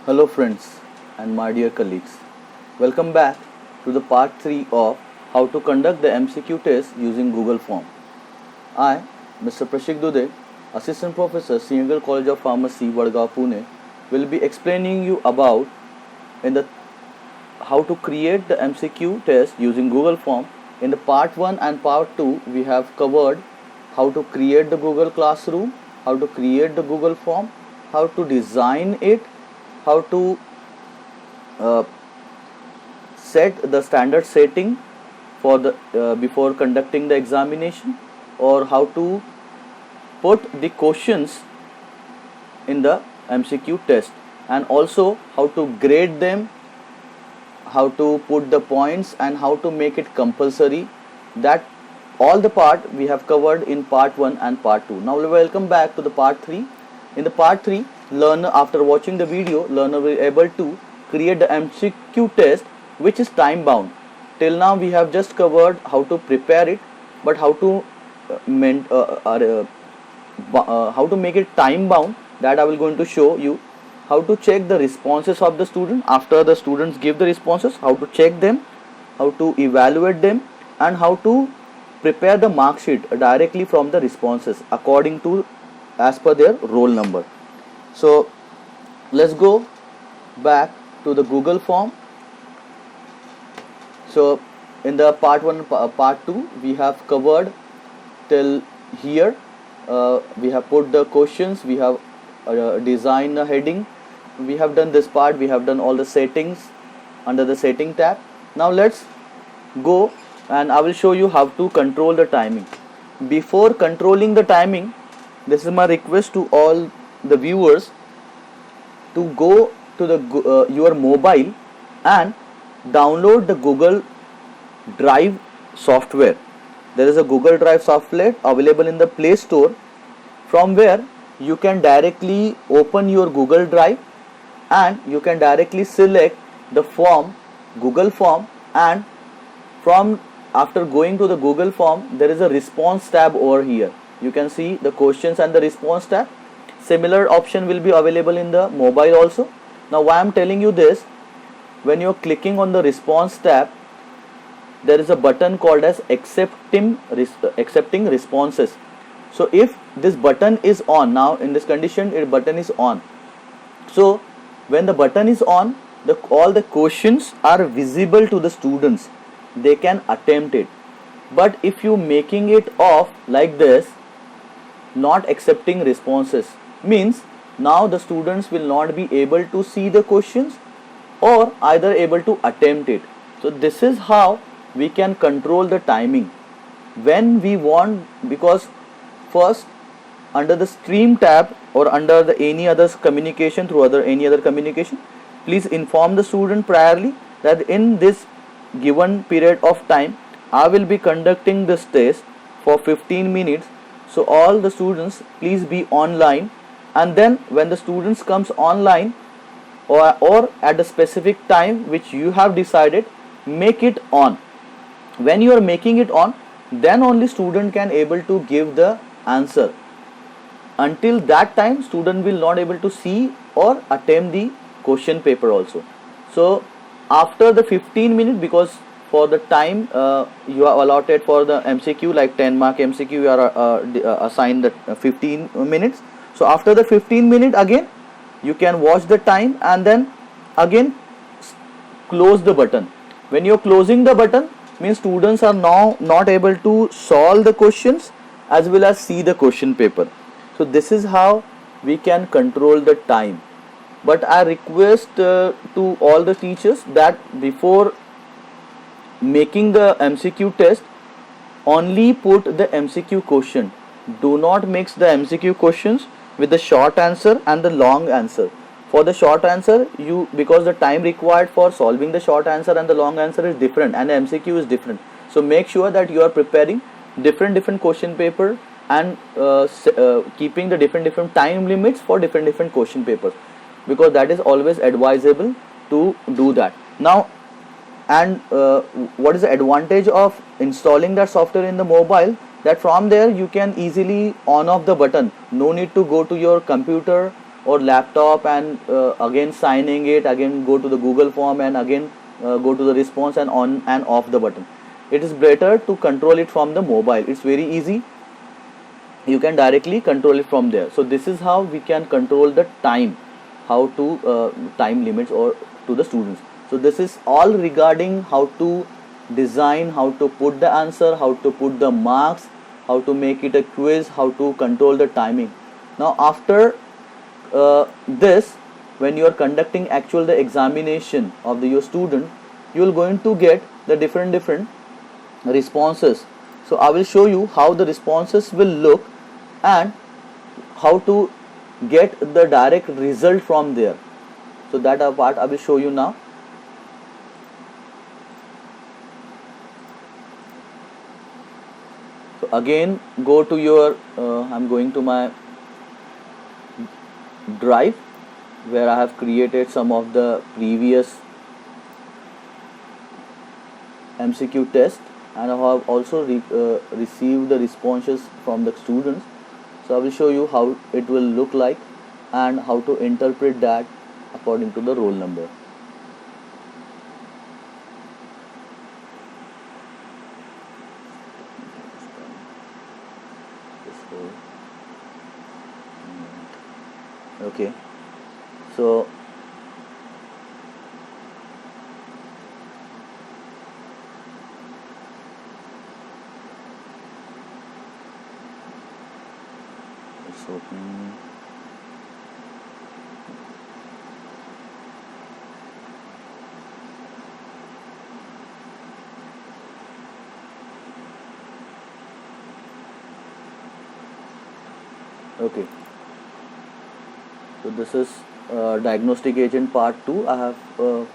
Hello friends and my dear colleagues. Welcome back to the part 3 of how to conduct the MCQ test using Google Form. I, Mr. Prashik Dude, Assistant Professor, Srinagar College of Pharmacy, Vadgaon, Pune, will be explaining you about in the how to create the MCQ test using Google Form. In the part 1 and part 2 we have covered how to create the Google Classroom, how to create the Google Form, how to design it, how to set the standard setting for the before conducting the examination, or how to put the questions in the MCQ test, and also how to grade them, how to put the points, and how to make it compulsory. That all the part we have covered in part 1 and part 2. Now welcome back to the part 3. In the part 3, learner, after watching the video, learner will be able to create the MCQ test which is time bound. Till now we have just covered how to prepare it, but how to make it time bound, that I will going to show you. How to check the responses of the student after the students give the responses, how to check them, how to evaluate them, and how to prepare the mark sheet directly from the responses according to as per their roll number. So let's go back to the Google Form. So in the part 1 and part 2 we have covered till here. We have put the questions, we have designed a heading, we have done this part, we have done all the settings under the setting tab. Now let's go and I will show you how to control the timing. Before controlling the timing, this is my request to all the viewers to go to the your mobile and download the Google Drive software. There is a Google Drive software available in the Play Store, from where you can directly open your Google Drive and you can directly select the form, Google Form, and from after going to the Google Form, there is a response tab over here. You can see the questions and the response tab. Similar option will be available in the mobile also. Now why I am telling you this, when you are clicking on the response tab, there is a button called as accepting responses. So if this button is on, now in this condition it button is on, so when the button is on, all the questions are visible to the students, they can attempt it. But if you making it off like this, not accepting responses, means now the students will not be able to see the questions or either able to attempt it. So this is how we can control the timing when we want, because first under the stream tab or under the any other communication through any other communication, please inform the student priorly that in this given period of time I will be conducting this test for 15 minutes. So all the students please be online, and then when the students comes online or at the specific time which you have decided, make it on. When you are making it on, then only student can able to give the answer. Until that time student will not able to see or attempt the question paper also. So after the 15 minutes, because for the time you are allotted for the MCQ, like 10 mark MCQ, you are assigned the 15 minutes. So after the 15 minutes, again you can watch the time and then again close the button. When you are closing the button, means students are now not able to solve the questions as well as see the question paper. So this is how we can control the time. But I request to all the teachers that before making the MCQ test, only put the MCQ question. Do not mix the MCQ questions with the short answer and the long answer. For the short answer, because the time required for solving the short answer and the long answer is different, and the MCQ is different. So make sure that you are preparing different question paper and keeping the different time limits for different question papers, because that is always advisable to do that. Now, and what is the advantage of installing that software in the mobile, that from there you can easily on off the button. No need to go to your computer or laptop and again signing it, again go to the Google form and again go to the response and on and off the button. It is better to control it from the mobile. It's very easy. You can directly control it from there. So this is how we can control the time, how to time limits or to the students. So this is all regarding how to design, how to put the answer, how to put the marks, how to make it a quiz, how to control the timing. Now after this, when you are conducting actual the examination of your student, you will going to get the different responses. So I will show you how the responses will look and how to get the direct result from there. So that part I will show you now. So again go to your I'm going to my drive where I have created some of the previous MCQ test, and I have also received the responses from the students. So I will show you how it will look like and how to interpret that according to the roll number. Okay, so it's open. Okay, so this is diagnostic agent part 2. I have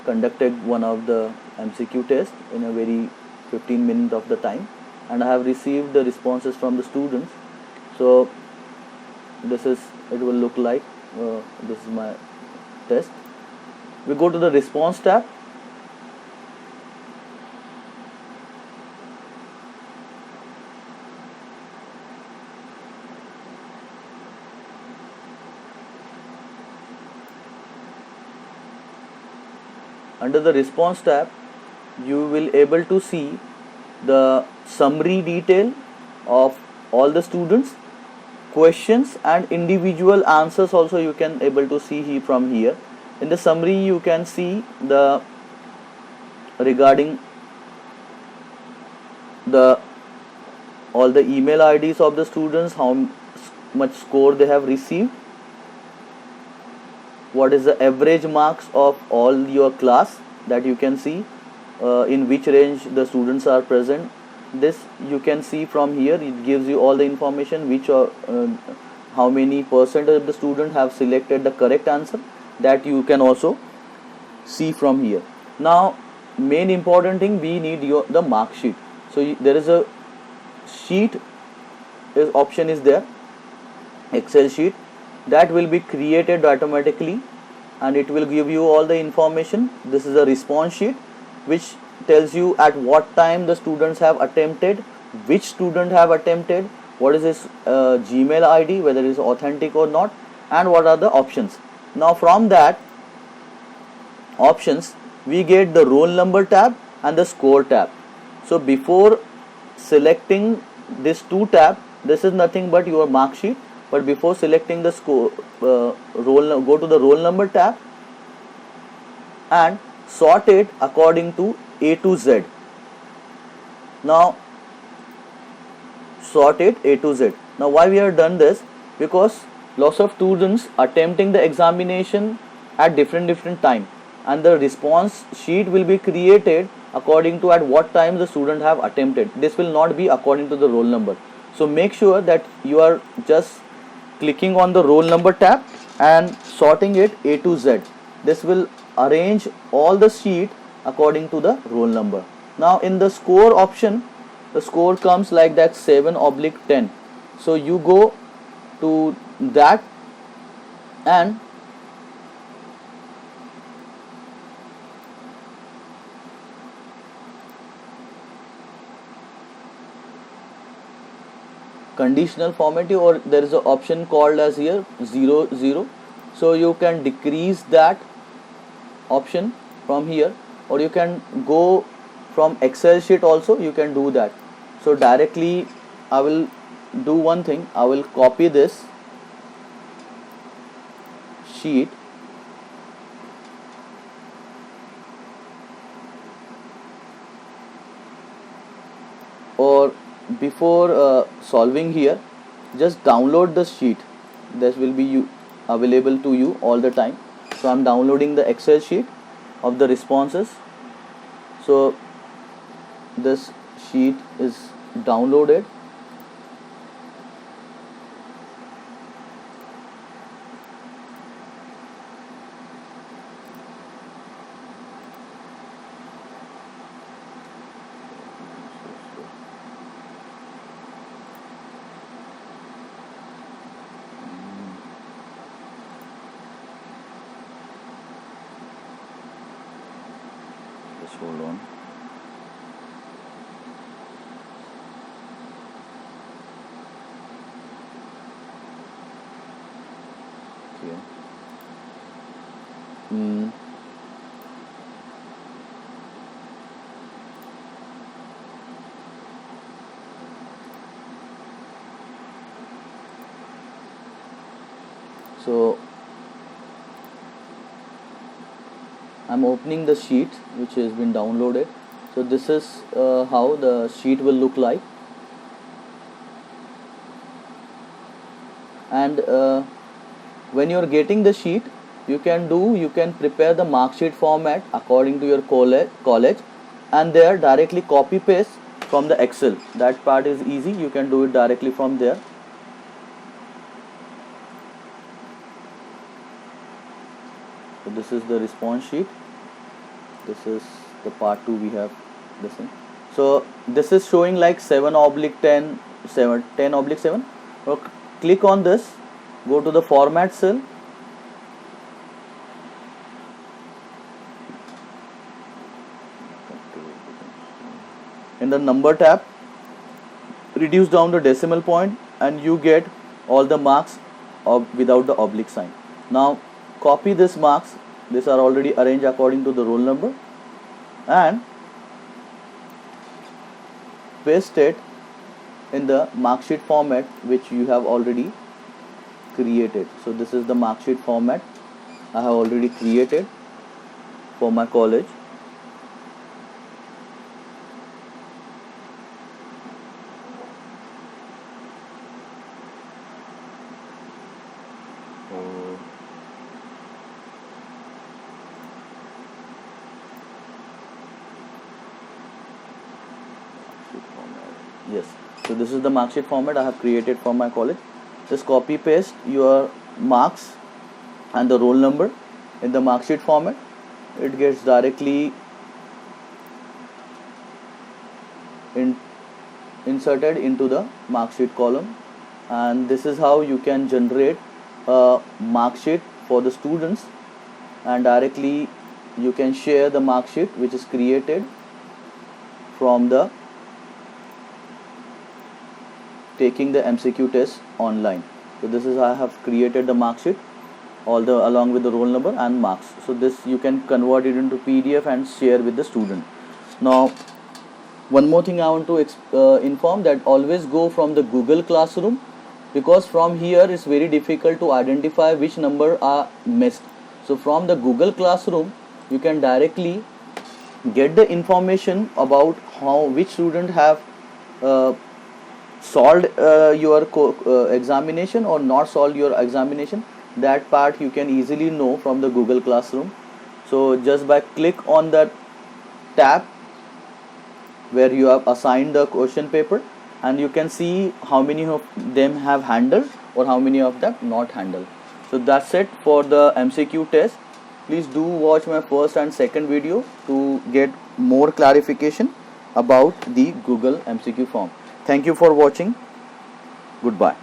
conducted one of the MCQ test in a very 15 minutes of the time, and I have received the responses from the students. So this is it will look like this is my test. We go to the response tab. Under the response tab, you will able to see the summary detail of all the students, questions and individual answers also you can able to see from here. In the summary you can see the regarding the all the email IDs of the students, how much score they have received, what is the average marks of all your class, that you can see in which range the students are present. This you can see from here. It gives you all the information which are how many percent of the student have selected the correct answer, that you can also see from here. Now main important thing, we need the mark sheet. So there is a sheet option is there, Excel sheet, that will be created automatically and it will give you all the information. This is a response sheet which tells you at what time the students have attempted, which student have attempted, what is his Gmail ID, whether it is authentic or not, and what are the options. Now from that options we get the roll number tab and the score tab. So before selecting this two tab, this is nothing but your mark sheet, but before selecting the score go to the roll number tab and sort it according to A to Z. Now sort it A to Z. Now why we have done this? Because lots of students attempting the examination at different time, and the response sheet will be created according to at what time the student have attempted. This will not be according to the roll number. So make sure that you are just clicking on the roll number tab and sorting it A to Z. This will arrange all the sheet according to the roll number. Now in the score option, the score comes like that 7/10. So you go to that and conditional formatting, or there is an option called as here 00. So you can decrease that option from here, or you can go from Excel sheet also, you can do that. So directly I will do one thing, I will copy this sheet or before solving here, just download the sheet. This will be available to you all the time. So I'm downloading the Excel sheet of the responses. So this sheet is downloaded. Just hold on. Okay. So I'm opening the sheet which has been downloaded. So this is how the sheet will look like. And when you're getting the sheet, you can prepare the mark sheet format according to your college, and there directly copy paste from the Excel. That part is easy, you can do it directly from there. So this is the response sheet. This is the part 2 we have this thing. So this is showing like 7/10, 10/7. Okay. Click on this, go to the format cell, in the number tab, reduce down the decimal point, and you get all the marks without the oblique sign. Now copy this marks, these are already arranged according to the roll number, and paste it in the mark sheet format which you have already created. So this is the mark sheet format I have already created for my college. Yes, so this is the mark sheet format I have created for my college. Just copy paste your marks and the roll number in the mark sheet format. It gets directly inserted into the mark sheet column, and this is how you can generate a mark sheet for the students, and directly you can share the mark sheet which is created from the taking the MCQ test online. So this is how I have created the mark sheet along with the roll number and marks. So this you can convert it into PDF and share with the student. Now one more thing I want to inform, that always go from the Google Classroom, because from here it's very difficult to identify which number are missed. So from the Google Classroom you can directly get the information about which student have solved your examination or not solved your examination. That part you can easily know from the Google Classroom. So just by click on that tab where you have assigned the question paper, and you can see how many of them have handled or how many of them not handled. So that's it for the MCQ test. Please do watch my first and second video to get more clarification about the Google MCQ form. Thank you for watching. Goodbye.